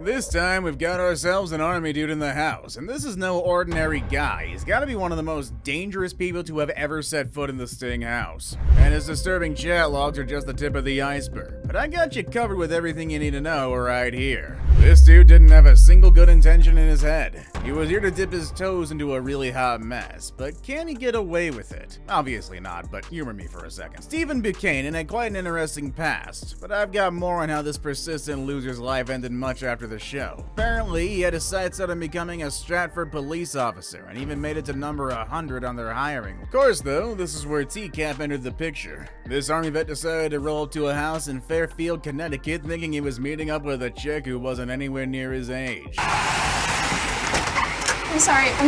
This time, we've got ourselves an army dude in the house, and this is no ordinary guy. He's gotta be one of the most dangerous people to have ever set foot in the Sting house. And his disturbing chat logs are just the tip of the iceberg. But I got you covered with everything you need to know right here. This dude didn't have a single good intention in his head. He was here to dip his toes into a really hot mess, but can he get away with it? Obviously not, but humor me for a second. Stephen Buchanan had quite an interesting past, but I've got more on how this persistent loser's life ended much after the show. Apparently, he had his sights set on becoming a Stratford police officer, and even made it to number 100 on their hiring. Of course, though, this is where TCAP entered the picture. This army vet decided to roll up to a house in Fairfield, Connecticut, thinking he was meeting up with a chick who wasn't anywhere near his age. I'm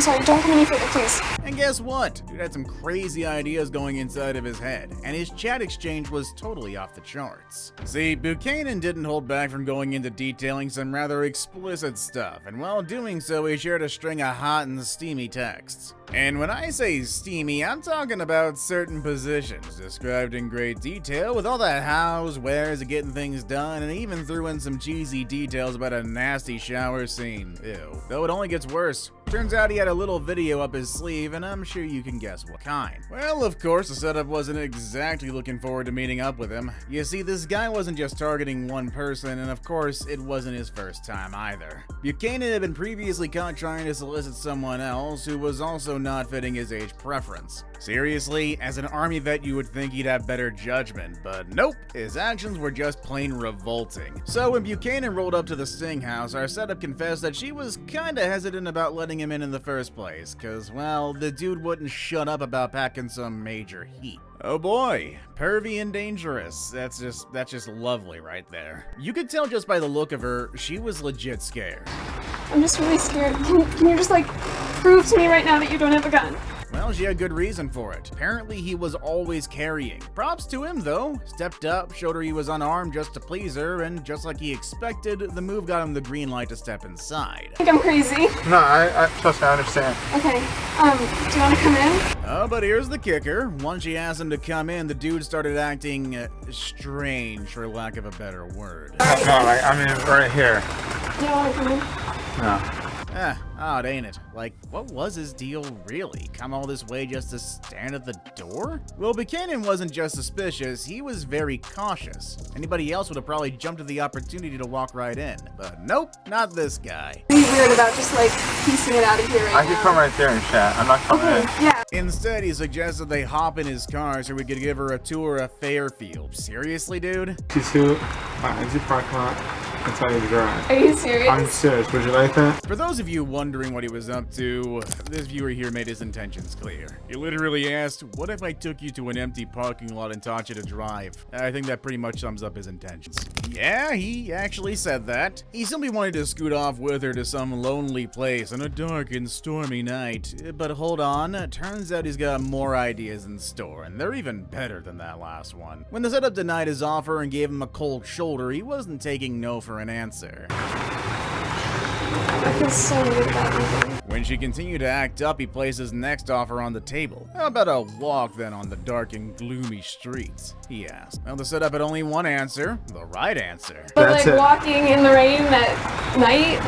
sorry, don't come any further, please. And guess what? Dude had some crazy ideas going inside of his head, and his chat exchange was totally off the charts. See, Buchanan didn't hold back from going into detailing some rather explicit stuff, and while doing so, he shared a string of hot and steamy texts. And when I say steamy, I'm talking about certain positions, described in great detail, with all the hows, wheres of getting things done, and even threw in some cheesy details about a nasty shower scene. Ew. Though it only gets worse. Turns out he had a little video up his sleeve, and I'm sure you can guess what kind. Well, of course, the setup wasn't exactly looking forward to meeting up with him. You see, this guy wasn't just targeting one person, and of course, it wasn't his first time either. Buchanan had been previously caught trying to solicit someone else who was also not fitting his age preference. Seriously, as an army vet, you would think he'd have better judgment, but nope, his actions were just plain revolting. So when Buchanan rolled up to the Sting house, our setup confessed that she was kinda hesitant about letting him in the first place, cause, well, the dude wouldn't shut up about packing some major heat. Oh boy, pervy and dangerous. That's just lovely right there. You could tell just by the look of her, she was legit scared. I'm just really scared. Can you just, prove to me right now that you don't have a gun? Well, she had good reason for it. Apparently, he was always carrying. Props to him, though. Stepped up, showed her he was unarmed just to please her, and just like he expected, the move got him the green light to step inside. I think I'm crazy. No, I trust me, I understand. Okay, do you want to come in? Oh, but here's the kicker. Once she asked him to come in, the dude started acting strange, for lack of a better word. No, right here. You don't want to come in? No. Odd, ain't it? What was his deal really? Come all this way just to stand at the door? Well, Buchanan wasn't just suspicious, he was very cautious. Anybody else would have probably jumped at the opportunity to walk right in. But nope, not this guy. Be weird about just, piecing it out of here right now. I could come right there and chat. I'm not coming in. Yeah. Instead, he suggested they hop in his car so we could give her a tour of Fairfield. Seriously, dude? T2, exit parking lot, inside of the garage. Are you serious? I'm serious. Would you like that? For those of you wondering what he was up to, this viewer here made his intentions clear. He literally asked, what if I took you to an empty parking lot and taught you to drive? I think that pretty much sums up his intentions. Yeah, he actually said that. He simply wanted to scoot off with her to some lonely place on a dark and stormy night. But hold on, turns out he's got more ideas in store, and they're even better than that last one. When the setup denied his offer and gave him a cold shoulder, he wasn't taking no for an answer. I feel so weird about anything. When she continued to act up, he placed his next offer on the table. How about a walk then on the dark and gloomy streets? He asked. Well, the setup had only one answer, the right answer. But That's it. walking in the rain at night,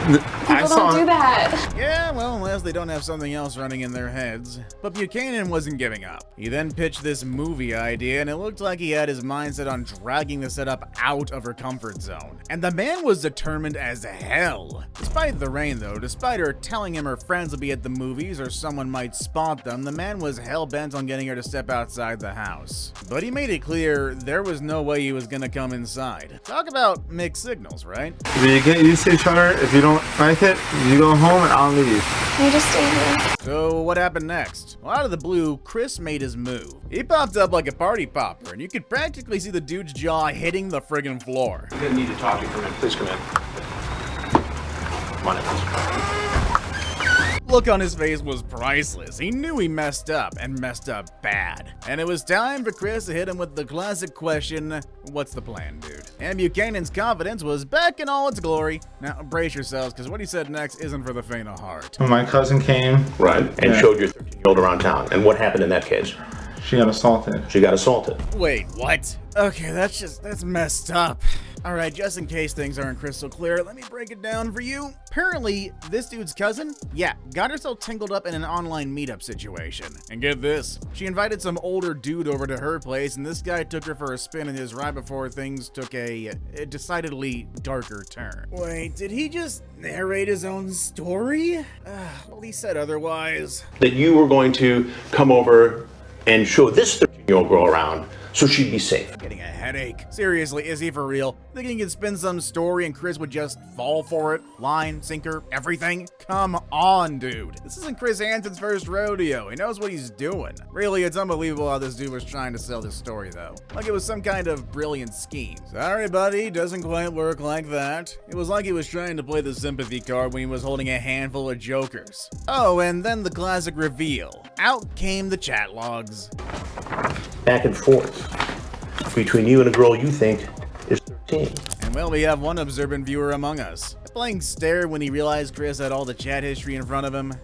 people don't do that. Yeah, well, unless they don't have something else running in their heads. But Buchanan wasn't giving up. He then pitched this movie idea, and it looked like he had his mindset on dragging the setup out of her comfort zone. And the man was determined as hell. Despite the rain, though, despite her telling him her friends will be at the movies or someone might spot them, the man was hell-bent on getting her to step outside the house. But he made it clear there was no way he was gonna come inside. Talk about mixed signals, right? We get used to each other. If you don't like it, you go home and I'll leave. Can you just stay here? So what happened next? Well, out of the blue, Chris made his move. He popped up like a party popper, and you could practically see the dude's jaw hitting the friggin' floor. I'm gonna need to talk to you. Come in. Please come in. Come on in, please. Look on his face was priceless. He knew he messed up, and messed up bad. And it was time for Chris to hit him with the classic question, what's the plan, dude? And Buchanan's confidence was back in all its glory. Now, brace yourselves, because what he said next isn't for the faint of heart. When my cousin came, Right, and showed your 13-year-old around town. And what happened in that case? she got assaulted. She got assaulted. Wait, what? Okay, that's messed up. Alright, just in case things aren't crystal clear, let me break it down for you. Apparently, this dude's cousin, got herself tangled up in an online meetup situation. And get this, she invited some older dude over to her place, and this guy took her for a spin in his ride before things took a decidedly darker turn. Wait, did he just narrate his own story? Well, he said otherwise. That you were going to come over and show this 13-year-old girl around so she'd be safe. Getting a headache. Seriously, is he for real? Thinking he could spin some story and Chris would just fall for it? Line, sinker, everything? Come on, dude. This isn't Chris Hansen's first rodeo. He knows what he's doing. Really, it's unbelievable how this dude was trying to sell this story, though. Like it was some kind of brilliant scheme. Sorry, buddy, doesn't quite work like that. It was like he was trying to play the sympathy card when he was holding a handful of jokers. Oh, and then the classic reveal. Out came the chat logs. Back and forth between you and a girl you think is 13. And well, we have one observant viewer among us. A blank stare when he realized Chris had all the chat history in front of him.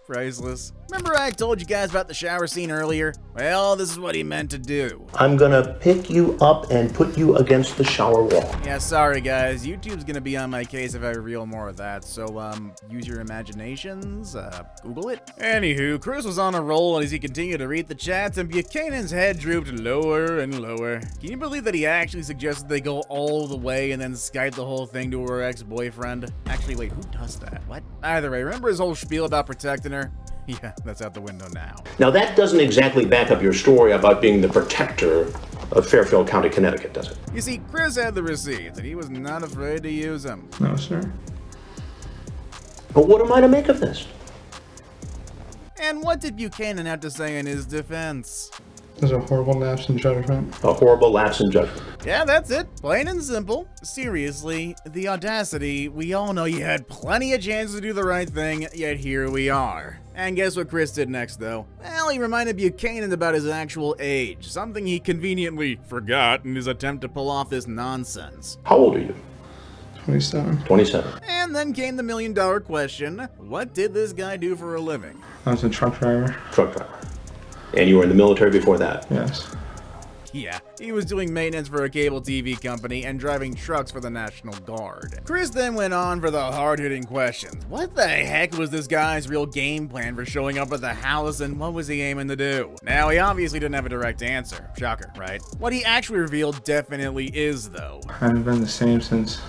Priceless. Remember I told you guys about the shower scene earlier? Well, this is what he meant to do. I'm gonna pick you up and put you against the shower wall. Yeah, sorry guys. YouTube's gonna be on my case if I reveal more of that, so use your imaginations, Google it. Anywho, Chris was on a roll as he continued to read the chats, and Buchanan's head drooped lower and lower. Can you believe that he actually suggested they go all the way and then Skype the whole thing to her ex-boyfriend? Actually, wait, who does that? What? Either way, remember his whole spiel about protecting her? Yeah, that's out the window now. Now that doesn't exactly back up your story about being the protector of Fairfield County, Connecticut, does it? You see, Chris had the receipts, and he was not afraid to use them. No, sir. But what am I to make of this? And what did Buchanan have to say in his defense? There's a horrible lapse in judgment. A horrible lapse in judgment. Yeah, that's it. Plain and simple. Seriously, the audacity. We all know you had plenty of chances to do the right thing, yet here we are. And guess what Chris did next, though? Well, he reminded Buchanan about his actual age, something he conveniently forgot in his attempt to pull off this nonsense. How old are you? 27. 27. And then came the million-dollar question. What did this guy do for a living? I was a truck driver. Truck driver. And you were in the military before that? Yes. Yeah, he was doing maintenance for a cable TV company and driving trucks for the National Guard. Chris then went on for the hard-hitting questions. What the heck was this guy's real game plan for showing up at the house, and what was he aiming to do? Now, he obviously didn't have a direct answer. Shocker, right? What he actually revealed definitely is, though. I haven't been the same since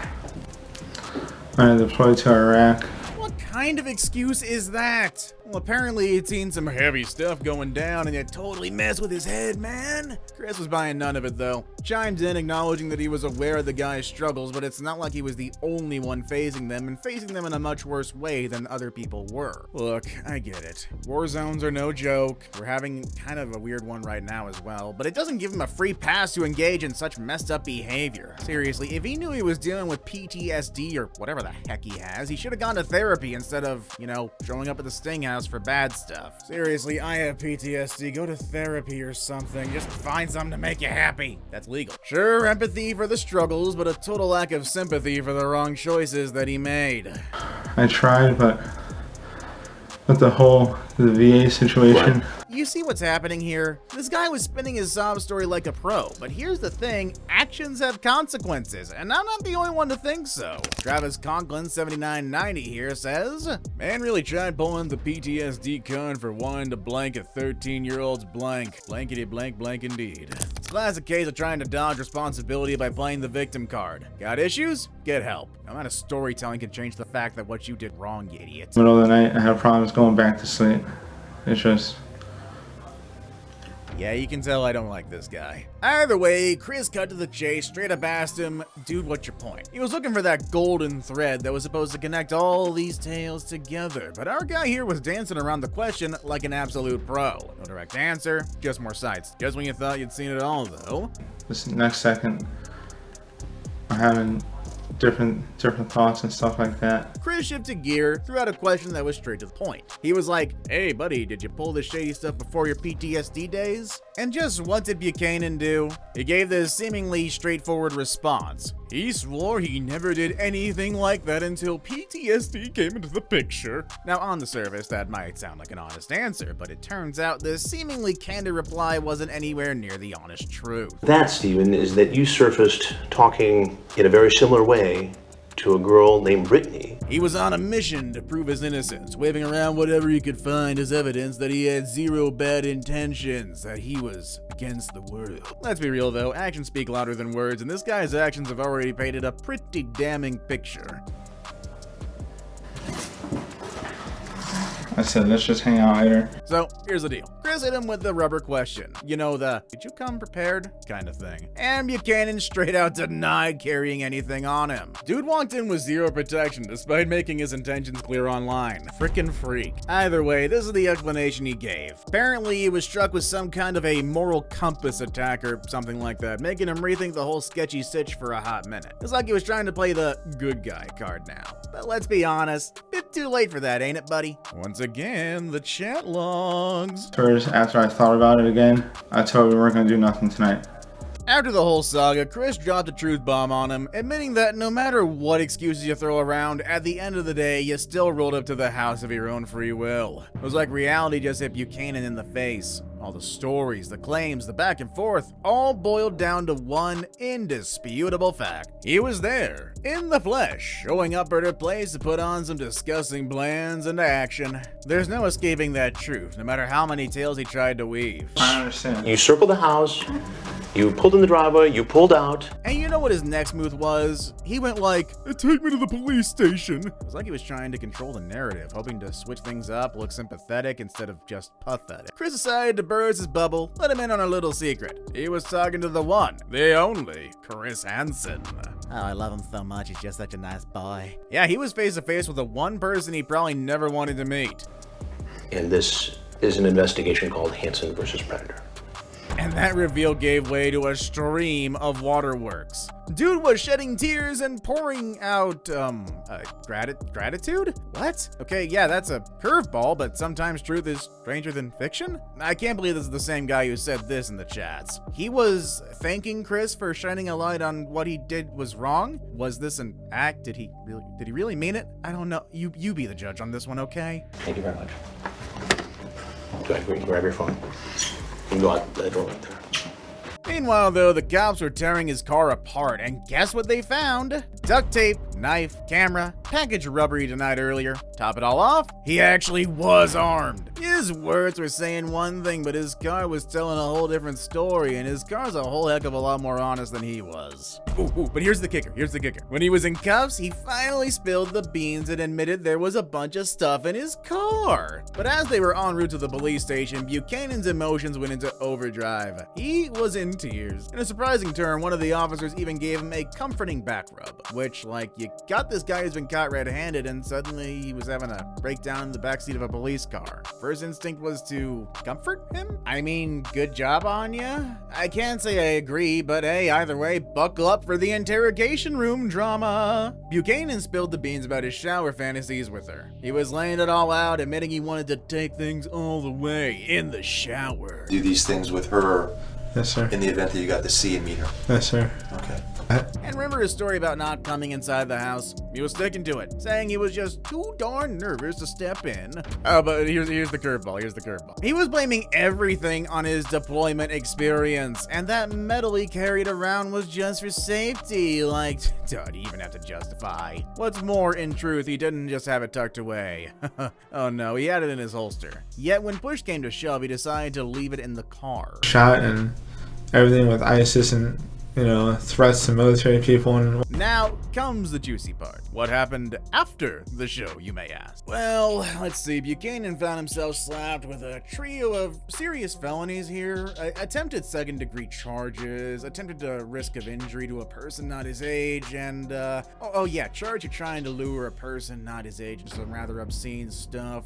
I deployed to Iraq. What kind of excuse is that? Well, apparently he'd seen some heavy stuff going down and it totally messed with his head, man. Chris was buying none of it, though. Chimed in acknowledging that he was aware of the guy's struggles, but it's not like he was the only one facing them, and facing them in a much worse way than other people were. Look, I get it. War zones are no joke. We're having kind of a weird one right now as well, but it doesn't give him a free pass to engage in such messed up behavior. Seriously, if he knew he was dealing with PTSD or whatever the heck he has, he should have gone to therapy instead of, showing up at the Sting House for bad stuff. Seriously, I have PTSD. Go to therapy or something. Just find something to make you happy. That's legal. Sure, empathy for the struggles, but a total lack of sympathy for the wrong choices that he made. I tried, but with the VA situation. What? You see what's happening here? This guy was spinning his sob story like a pro, but here's the thing, actions have consequences, and I'm not the only one to think so. Travis Conklin 7990 here says, man really tried pulling the PTSD card for wanting to blank a 13-year-old's blank. Blankety blank blank indeed. It's a classic case of trying to dodge responsibility by playing the victim card. Got issues? Get help. No amount of storytelling can change the fact that what you did wrong, you idiot. Middle of the night, I have problems going back to sleep. It's just... Yeah, you can tell I don't like this guy. Either way, Chris cut to the chase, straight up asked him, dude, what's your point? He was looking for that golden thread that was supposed to connect all these tales together, but our guy here was dancing around the question like an absolute pro. No direct answer, just more sights. Just when you thought you'd seen it all, though. This next second, I'm having different thoughts and stuff like that. Chris shifted gear, threw out a question that was straight to the point. He was like, hey buddy, did you pull this shady stuff before your PTSD days? And just what did Buchanan do? He gave this seemingly straightforward response. He swore he never did anything like that until PTSD came into the picture. Now, on the surface, that might sound like an honest answer, but it turns out this seemingly candid reply wasn't anywhere near the honest truth. That, Stephen, is that you surfaced talking in a very similar way to a girl named Brittany. He was on a mission to prove his innocence, waving around whatever he could find as evidence that he had zero bad intentions, that he was against the world. Let's be real though, actions speak louder than words, and this guy's actions have already painted a pretty damning picture. I said, let's just hang out later. So, here's the deal. Chris hit him with the rubber question. You know, the, did you come prepared kind of thing. And Buchanan straight out denied carrying anything on him. Dude walked in with zero protection despite making his intentions clear online. Frickin' freak. Either way, this is the explanation he gave. Apparently, he was struck with some kind of a moral compass attack or something like that, making him rethink the whole sketchy sitch for a hot minute. It's like he was trying to play the good guy card now. But let's be honest, bit too late for that, ain't it, buddy? Once again, the chat logs. After I thought about it again, I told him we weren't gonna do nothing tonight. After the whole saga, Chris dropped a truth bomb on him, admitting that no matter what excuses you throw around, at the end of the day, you still rolled up to the house of your own free will. It was like reality just hit Buchanan in the face. All the stories, the claims, the back and forth, all boiled down to one indisputable fact. He was there, in the flesh, showing up at her place to put on some disgusting plans into action. There's no escaping that truth, no matter how many tales he tried to weave. I understand. You circled the house, you pulled in the driveway, you pulled out. And you know what his next move was? He went like, take me to the police station. It was like he was trying to control the narrative, hoping to switch things up, look sympathetic instead of just pathetic. Chris decided to burst his bubble, let him in on a little secret. He was talking to the one, the only, Chris Hansen. Oh, I love him so much, he's just such a nice boy. Yeah, he was face to face with the one person he probably never wanted to meet. And this is an investigation called Hansen versus Predator. And that reveal gave way to a stream of waterworks. Dude was shedding tears and pouring out, gratitude? What? Okay, yeah, that's a curveball, but sometimes truth is stranger than fiction? I can't believe this is the same guy who said this in the chats. He was thanking Chris for shining a light on what he did was wrong? Was this an act? Did he really mean it? I don't know. You be the judge on this one, okay? Thank you very much. Go ahead, grab your phone. You can go out the door right there. Meanwhile, though, the cops were tearing his car apart, and guess what they found? Duct tape, knife, camera, package of rubber he denied earlier. Top it all off, he actually was armed. His words were saying one thing, but his car was telling a whole different story, and his car's a whole heck of a lot more honest than he was. But here's the kicker. When he was in cuffs, he finally spilled the beans and admitted there was a bunch of stuff in his car. But as they were en route to the police station, Buchanan's emotions went into overdrive. He was in tears. In a surprising turn, one of the officers even gave him a comforting back rub, which, like, you got this guy who's been caught red-handed and suddenly he was having a breakdown in the backseat of a police car. First instinct was to comfort him? I mean, good job on ya? I can't say I agree, but hey, either way, buckle up for the interrogation room drama. Buchanan spilled the beans about his shower fantasies with her. He was laying it all out, admitting he wanted to take things all the way in the shower. Do these things with her. Yes, sir. In the event that you got to see and meet her. Yes, sir. Okay. And remember his story about not coming inside the house? He was sticking to it, saying he was just too darn nervous to step in. Oh, but here's the curveball. He was blaming everything on his deployment experience, and that medal he carried around was just for safety. Like, don't even have to justify. What's more, in truth, he didn't just have it tucked away. Oh no, he had it in his holster. Yet when push came to shove, he decided to leave it in the car. Shot and everything with ISIS and, threats to military people and... Now comes the juicy part. What happened after the show, you may ask? Well, let's see. Buchanan found himself slapped with a trio of serious felonies here. Attempted second-degree charges, attempted risk of injury to a person not his age, and, charge of trying to lure a person not his age into some rather obscene stuff,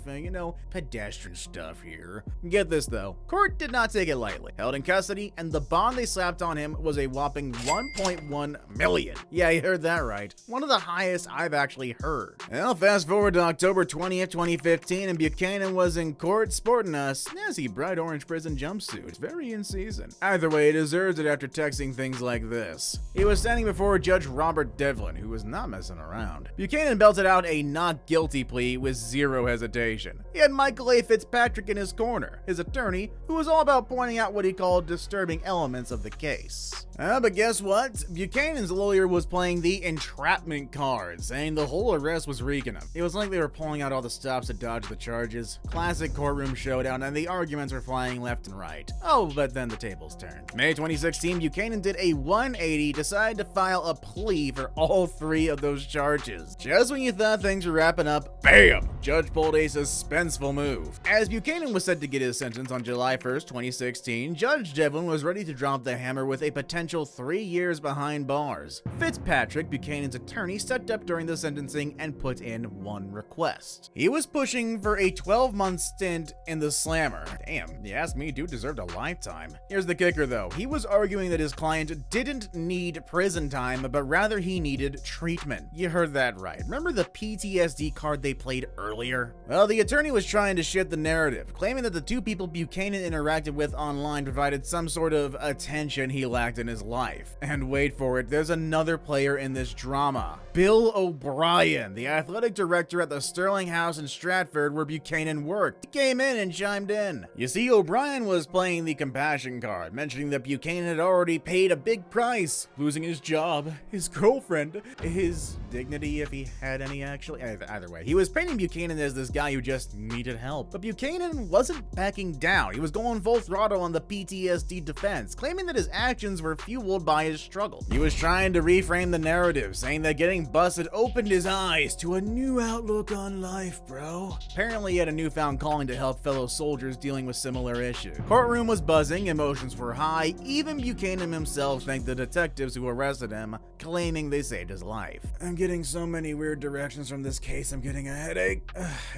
pedestrian stuff here. Get this, though. Court did not take it lightly. Held in custody, and the bond they slapped on him was a whopping whopping 1.1 million. Yeah, you heard that right. One of the highest I've actually heard. Well, fast forward to October 20th, 2015, and Buchanan was in court sporting a snazzy bright orange prison jumpsuit. Very in season. Either way, he deserves it after texting things like this. He was standing before Judge Robert Devlin, who was not messing around. Buchanan belted out a not guilty plea with zero hesitation. He had Michael A. Fitzpatrick in his corner, his attorney, who was all about pointing out what he called disturbing elements of the case. But guess what? Buchanan's lawyer was playing the entrapment card, saying the whole arrest was reeking him. It was like they were pulling out all the stops to dodge the charges. Classic courtroom showdown, and the arguments were flying left and right. Oh, but then the tables turned. May 2016, Buchanan did a 180, decided to file a plea for all three of those charges. Just when you thought things were wrapping up, BAM! Judge pulled a suspenseful move. As Buchanan was set to get his sentence on July 1st, 2016, Judge Devlin was ready to drop the hammer with a potential 3 years behind bars. Fitzpatrick, Buchanan's attorney, stepped up during the sentencing and put in one request. He was pushing for a 12-month stint in the slammer. Damn, you ask me, dude deserved a lifetime. Here's the kicker though. He was arguing that his client didn't need prison time, but rather he needed treatment. You heard that right. Remember the PTSD card they played earlier? Well, the attorney was trying to shift the narrative, claiming that the two people Buchanan interacted with online provided some sort of attention he lacked in his life. And wait for it, there's another player in this drama. Bill O'Brien, the athletic director at the Sterling House in Stratford where Buchanan worked. He came in and chimed in. You see, O'Brien was playing the compassion card, mentioning that Buchanan had already paid a big price, losing his job, his girlfriend, his dignity if he had any actually. Either way, he was painting Buchanan as this guy who just needed help. But Buchanan wasn't backing down. He was going full throttle on the PTSD defense, claiming that his actions were fueled by his struggle. He was trying to reframe the narrative, saying that getting busted opened his eyes to a new outlook on life, bro. Apparently he had a newfound calling to help fellow soldiers dealing with similar issues. Courtroom was buzzing, emotions were high, even Buchanan himself thanked the detectives who arrested him, claiming they saved his life. I'm getting so many weird directions from this case, I'm getting a headache.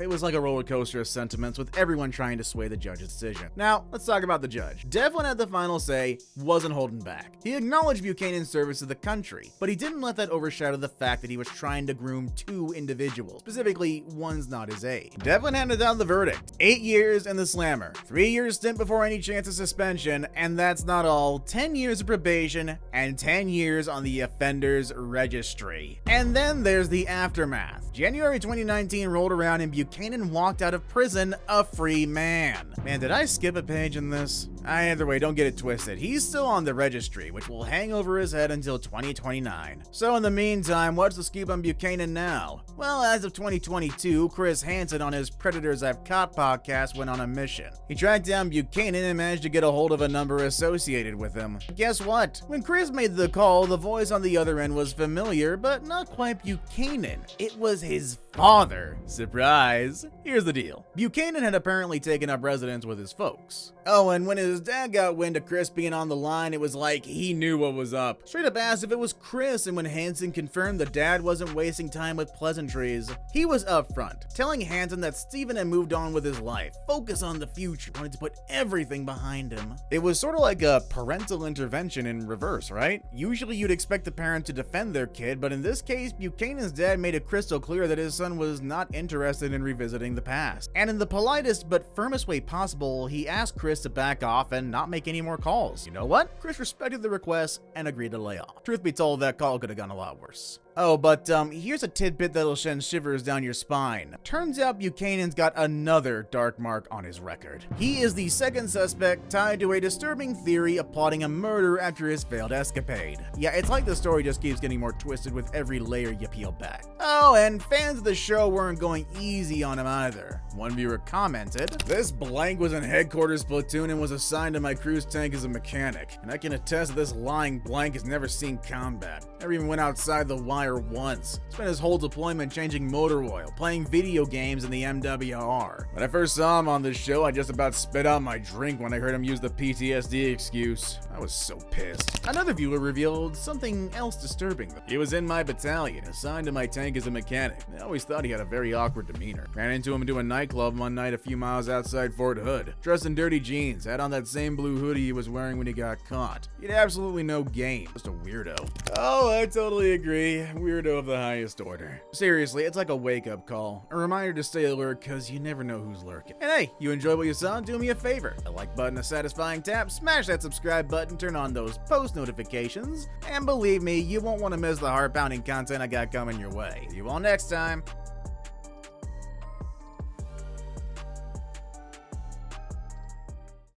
It was like a roller coaster of sentiments with everyone trying to sway the judge's decision. Now, let's talk about the judge. Devlin had the final say, wasn't holding back. He acknowledged Buchanan's service to the country, but he didn't let that overshadow the fact that he was trying to groom two individuals, specifically one's not his age. Devlin handed down the verdict. 8 years in the slammer, 3 years stint before any chance of suspension, and that's not all, 10 years of probation, and 10 years on the offender's registry. And then there's the aftermath. January 2019 rolled around and Buchanan walked out of prison a free man. Man, did I skip a page in this? Either way, don't get it twisted. He's still on the registry, which will hang over his head until 2029. So in the meantime, what's the scoop on Buchanan now? Well, as of 2022, Chris Hansen on his Predators I've Caught podcast went on a mission. He tracked down Buchanan and managed to get a hold of a number associated with him. Guess what? When Chris made the call, the voice on the other end was familiar, but not quite Buchanan. It was his father. Surprise! Here's the deal. Buchanan had apparently taken up residence with his folks. Oh, and when his dad got wind of Chris being on the line, it was like he knew what was up. Straight up asked if it was Chris, and when Hansen confirmed the dad wasn't wasting time with pleasantries, he was upfront, telling Hansen that Steven had moved on with his life, focus on the future, wanted to put everything behind him. It was sort of like a parental intervention in reverse, right? Usually you'd expect the parent to defend their kid, but in this case, Buchanan's dad made it crystal clear that his son was not interested in revisiting the past. And in the politest but firmest way possible, he asked Chris to back off and not make any more calls. You know what? Chris respected the request and agreed to lay off. Truth be told, that call could have gone a lot worse. Oh, but here's a tidbit that'll send shivers down your spine. Turns out Buchanan's got another dark mark on his record. He is the second suspect tied to a disturbing theory of plotting a murder after his failed escapade. Yeah, it's like the story just keeps getting more twisted with every layer you peel back. Oh, and fans of the show weren't going easy on him either. One viewer commented, "This blank was in headquarters platoon and was assigned to my cruise tank as a mechanic, and I can attest that this lying blank has never seen combat. Never even went outside the wire fire once. Spent his whole deployment changing motor oil, playing video games in the MWR. When I first saw him on this show, I just about spit out my drink when I heard him use the PTSD excuse. I was so pissed. Another viewer revealed something else disturbing. He was in my battalion, assigned to my tank as a mechanic. I always thought he had a very awkward demeanor. Ran into him into a nightclub one night a few miles outside Fort Hood. Dressed in dirty jeans, had on that same blue hoodie he was wearing when he got caught. He had absolutely no game, just a weirdo. Oh, I totally agree. Weirdo of the highest order. Seriously, it's like a wake-up call. A reminder to stay alert, cause you never know who's lurking. And hey, you enjoyed what you saw? Do me a favor. A like button, a satisfying tap, smash that subscribe button, turn on those post notifications, and believe me, you won't want to miss the heart-pounding content I got coming your way. See you all next time.